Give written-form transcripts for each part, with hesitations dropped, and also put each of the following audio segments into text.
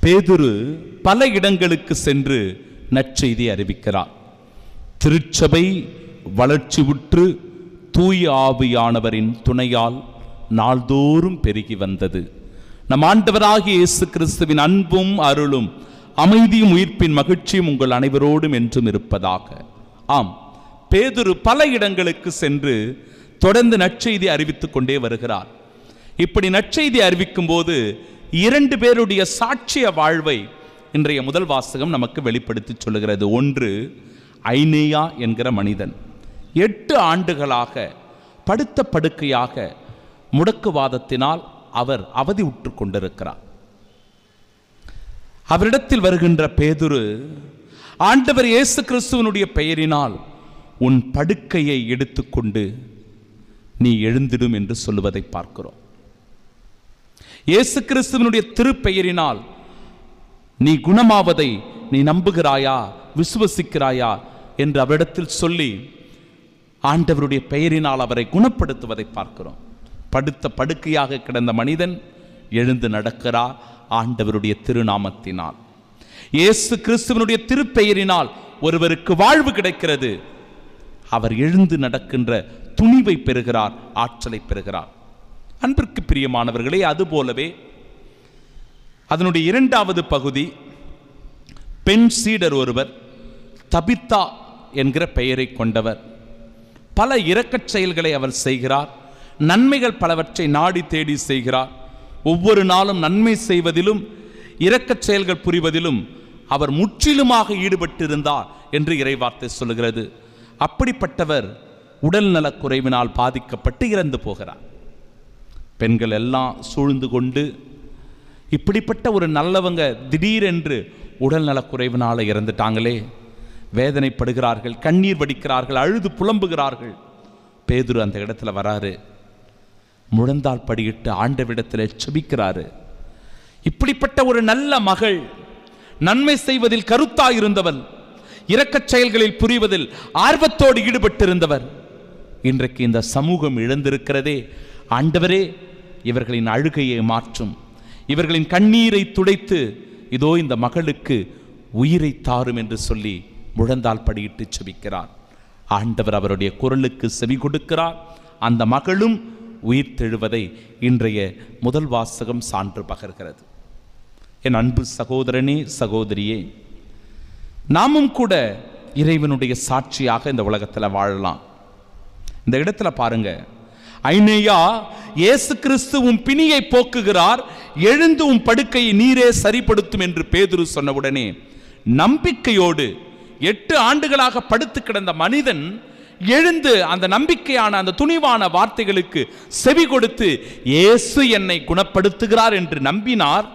பேதுரு பல இடங்களுக்கு சென்று நற்செய்தி அறிவிக்கிறார். திருச்சபை வளர்ச்சி உற்று தூய ஆவியானவரின் துணையால் நாள்தோறும் பெருகி வந்தது. நம் ஆண்டவராகிய இயேசு கிறிஸ்துவின் அன்பும் அருளும் அமைதியும் உயிர்ப்பின் மகிழ்ச்சியும் உங்கள் அனைவரோடும் என்றும் இருப்பதாக. ஆம், பேதுரு பல இடங்களுக்கு சென்று தொடர்ந்து நற்செய்தி அறிவித்துக் கொண்டே வருகிறார். இப்படி நற்செய்தி அறிவிக்கும் போது 2 பேருடைய சாட்சிய வாழ்வை இன்றைய முதல் வாசகம் நமக்கு வெளிப்படுத்தி சொல்லுகிறது. ஒன்று, ஐனேயா என்கிற மனிதன் 8 ஆண்டுகளாக படுத்த படுக்கையாக முடக்குவாதத்தினால் அவர் அவதி உற்று கொண்டிருக்கிறார். அவரிடத்தில் வருகின்ற பேதுரு, ஆண்டவர் இயேசு கிறிஸ்துவனுடைய பெயரினால் உன் படுக்கையை எடுத்துக்கொண்டு நீ எழுந்திடும் என்று சொல்லுவதை பார்க்கிறோம். இயேசு கிறிஸ்துவனுடைய திருப்பெயரினால் நீ குணமாவதை நீ நம்புகிறாயா, விசுவசிக்கிறாயா என்று அவரிடத்தில் சொல்லி ஆண்டவருடைய பெயரினால் அவரை குணப்படுத்துவதை பார்க்கிறோம். படுத்த படுக்கையாக கிடந்த மனிதன் எழுந்து நடக்கிறார் ஆண்டவருடைய திருநாமத்தினால். இயேசு கிறிஸ்துவனுடைய திருப்பெயரினால் ஒருவருக்கு வாழ்வு கிடைக்கிறது. அவர் எழுந்து நடக்கின்ற துணிவை பெறுகிறார், ஆற்றலை பெறுகிறார். அன்பிற்கு பிரியமானவர்களே, அதுபோலவே அதனுடைய 2வது பகுதி, பெண் சீடர் ஒருவர் தபித்தா என்கிற பெயரை கொண்டவர். பல இரக்கச் செயல்களை அவர் செய்கிறார். நன்மைகள் பலவற்றை நாடி தேடி செய்கிறார். ஒவ்வொரு நாளும் நன்மை செய்வதிலும் இரக்கச் செயல்கள் புரிவதிலும் அவர் முற்றிலுமாக ஈடுபட்டிருந்தார் என்று இறைவார்த்தை சொல்கிறது. அப்படிப்பட்டவர் உடல் நலக்குறைவினால் பாதிக்கப்பட்டு இறந்து போகிறார். பெண்கள் எல்லாம் சூழ்ந்து கொண்டு, இப்படிப்பட்ட ஒரு நல்லவங்க திடீரென்று உடல் நலக்குறைவினால் இறந்துட்டாங்களே, வேதனைப்படுகிறார்கள், கண்ணீர் வடிக்கிறார்கள், அழுது புலம்புகிறார்கள். பேதுரு அந்த இடத்துல வராரு, முழந்தால் படியிட்டு ஆண்டவிடத்தில் செபிக்கிறாரு. இப்படிப்பட்ட ஒரு நல்ல மகள், நன்மை செய்வதில் கருத்தாயிருந்தவள், இரக்கச் செயல்களில் புரிவதில் ஆர்வத்தோடு ஈடுபட்டிருந்தவர், இன்றைக்கு இந்த சமூகம் இழந்திருக்கிறதே. ஆண்டவரே, இவர்களின் அழுகையை மாற்றும், இவர்களின் கண்ணீரை துடைத்து இதோ இந்த மகளுக்கு உயிரை தாரும் என்று சொல்லி முழந்தால் படியிட்டு செபிக்கிறார். ஆண்டவர் அவருடைய குரலுக்கு செவி கொடுக்கிறார். அந்த மகளும் உயிர் தெழுவதை இன்றைய முதல் வாசகம் சான்று பகர்கிறது. என் அன்பு சகோதரனே, சகோதரியே, நாமும் கூட இறைவனுடைய சாட்சியாக இந்த உலகத்தில் வாழலாம். இந்த இடத்துல பாருங்க, ஐனேயா, இயேசு கிறிஸ்து உன் பிணியை போக்குகிறார், எழுந்து உன் படுக்கையை நீரே சரிப்படுத்தும் என்று பேதுரு சொன்னவுடனே நம்பிக்கையோடு 8 ஆண்டுகளாக படுத்து கிடந்த மனிதன் எழுந்து அந்த நம்பிக்கையான அந்த துணிவான வார்த்தைகளுக்கு செவி கொடுத்து இயேசு என்னை குணப்படுத்துகிறார் என்று நம்பினார்.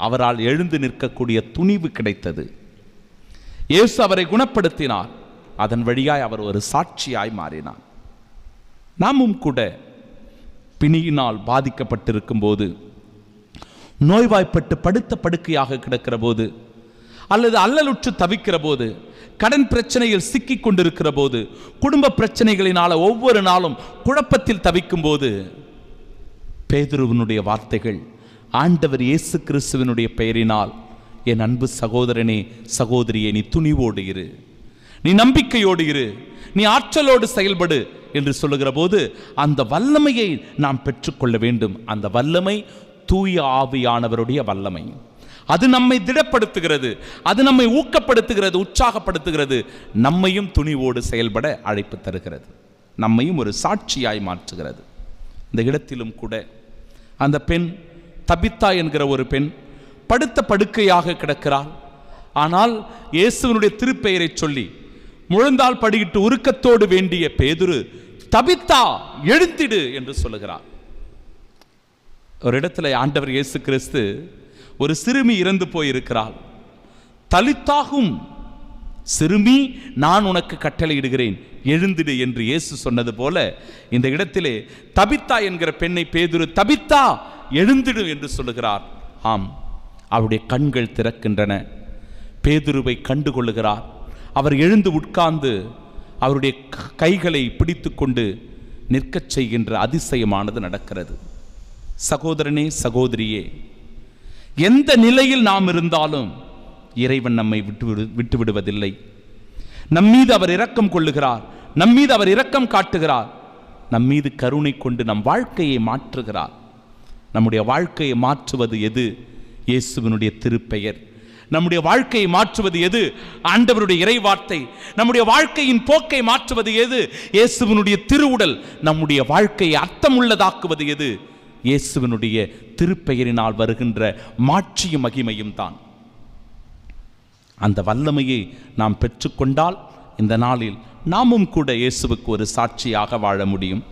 அவரால் எழுந்து நிற்கக்கூடிய துணிவு கிடைத்தது. இயேசு அவரை குணப்படுத்தினார். அதன் வழியாய் அவர் ஒரு சாட்சியாய் மாறினார். நாமும் கூட பிணியினால் பாதிக்கப்பட்டிருக்கும் போது, நோய்வாய்ப்பட்டு படுத்த படுக்கையாக கிடக்கிற போது, அல்லது அல்லலுற்று தவிக்கிற போது, கடன் பிரச்சனையில் சிக்கிக் கொண்டிருக்கிற போது, குடும்ப பிரச்சனைகளினால ஒவ்வொரு நாளும் குழப்பத்தில் தவிக்கும் போது, பேதுருவினுடைய வார்த்தைகள், ஆண்டவர் இயேசு கிறிஸ்துவினுடைய பெயரினால் என் அன்பு சகோதரனே, சகோதரியே, நீ துணிவோடு இரு, நீ நம்பிக்கையோடு இரு, நீ ஆற்றலோடு செயல்படு என்று சொல்லுகிற போது அந்த வல்லமையை நாம் பெற்றுக்கொள்ள வேண்டும். அந்த வல்லமை தூய ஆவியானவருடைய வல்லமை. அது நம்மை திடப்படுத்துகிறது, அது நம்மை ஊக்கப்படுத்துகிறது, உற்சாகப்படுத்துகிறது, நம்மையும் துணிவோடு செயல்பட அழைப்பு தருகிறது, நம்மையும் ஒரு சாட்சியாய் மாற்றுகிறது. இந்த இடத்திலும் கூட அந்த பெண் தபித்தா என்கிற ஒரு பெண் படுத்த படுக்கையாக கிடக்கிறாள். ஆனால் இயேசுவினுடைய திருப்பெயரை சொல்லி முழந்தால் படியிட்டு உருக்கத்தோடு வேண்டிய பேதுரு, தபித்தா எழுந்திடு என்று சொல்லுகிறார். ஒரு இடத்துல ஆண்டவர் இயேசு கிறிஸ்து, ஒரு சிறுமி இறந்து போயிருக்கிறாள், தலித்தாகும், சிறுமி நான் உனக்கு கட்டளையிடுகிறேன், எழுந்திடு என்று இயேசு சொன்னது போல இந்த இடத்திலே தபித்தா என்கிற பெண்ணை பேதுரு, தபித்தா எழுந்திடு என்று சொல்லுகிறார். ஆம், அவருடைய கண்கள் திறக்கின்றன. பேதுருவை கண்டுகொள்ளுகிறார். அவர் எழுந்து உட்கார்ந்து அவருடைய கைகளை பிடித்து கொண்டு நிற்கச் செய்கின்ற அதிசயமானது நடக்கிறது. சகோதரனே, சகோதரியே, எந்த நிலையில் நாம் இருந்தாலும் இறைவன் நம்மை விட்டு விடுவதில்லை. நம்மீது அவர் இரக்கம் கொள்ளுகிறார், நம்மீது அவர் இரக்கம் காட்டுகிறார், நம்மீது கருணை கொண்டு நம் வாழ்க்கையை மாற்றுகிறார். நம்முடைய வாழ்க்கையை மாற்றுவது எது? இயேசுவினுடைய திருப்பெயர். நம்முடைய வாழ்க்கையை மாற்றுவது எது? ஆண்டவருடைய இறைவார்த்தை. நம்முடைய வாழ்க்கையின் போக்கை மாற்றுவது எது? இயேசுவினுடைய திருவுடல். நம்முடைய வாழ்க்கையை அர்த்தமுள்ளதாக்குவது எது? இயேசுவினுடைய திருப்பெயரினால் வருகின்ற மாட்சியும் மகிமையும் தான். அந்த வல்லமையை நாம் பெற்றுக்கொண்டால் இந்த நாளில் நாமும் கூட இயேசுவுக்கு ஒரு சாட்சியாக வாழ முடியும்.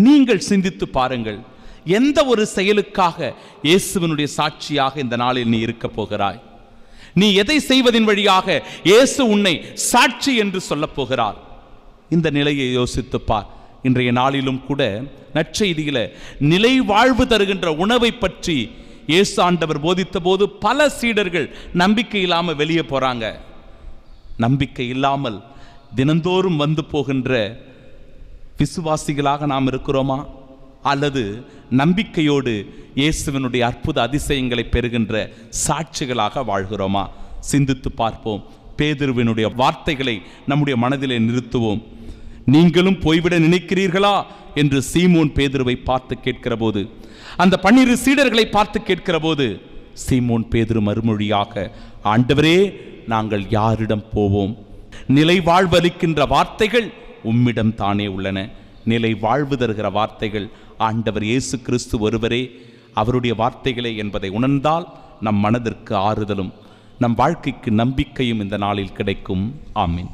நீங்கள் சிந்தித்து பாருங்கள், எந்த ஒரு செயலுக்காக இயேசுவினுடைய சாட்சியாக இந்த நாளில் நீ இருக்க போகிறாய்? நீ எதை செய்வதின் வழியாக இயேசு உன்னை சாட்சி என்று சொல்லப் போகிறார்? இந்த நிலையை யோசித்துப்பார். இன்றைய நாளிலும் கூட நற்செய்தியில நிலை வாழ்வு தருகின்ற உணவை பற்றி இயேசு ஆண்டவர் போதித்த போது பல சீடர்கள் நம்பிக்கை இல்லாமல் வெளியே போறாங்க. நம்பிக்கை இல்லாமல் தினந்தோறும் வந்து போகின்ற விசுவாசிகளாக நாம் இருக்கிறோமா? அல்லது நம்பிக்கையோடு இயேசுவினுடைய அற்புத அதிசயங்களை பெறுகின்ற சாட்சிகளாக வாழ்கிறோமா? சிந்தித்து பார்ப்போம். பேதுருவினுடைய வார்த்தைகளை நம்முடைய மனதிலே நிறுத்துவோம். நீங்களும் போய்விட நினைக்கிறீர்களா என்று சீமோன் பேதுருவை பார்த்து கேட்கிற போது, அந்த 12 சீடர்களை பார்த்து கேட்கிற போது, சீமோன் பேதுரு மறுமொழியாக, ஆண்டவரே, நாங்கள் யாரிடம் போவோம்? நிலை வாழ்வளிக்கின்ற வார்த்தைகள் உம்மிடம் தானே உள்ளன. நிலை வாழ்வு தருகிற வார்த்தைகள் ஆண்டவர் இயேசு கிறிஸ்து ஒருவரே, அவருடைய வார்த்தைகளே என்பதை உணர்ந்தால் நம் மனதிற்கு ஆறுதலும் நம் வாழ்க்கைக்கு நம்பிக்கையும் இந்த நாளில் கிடைக்கும். ஆமீன்.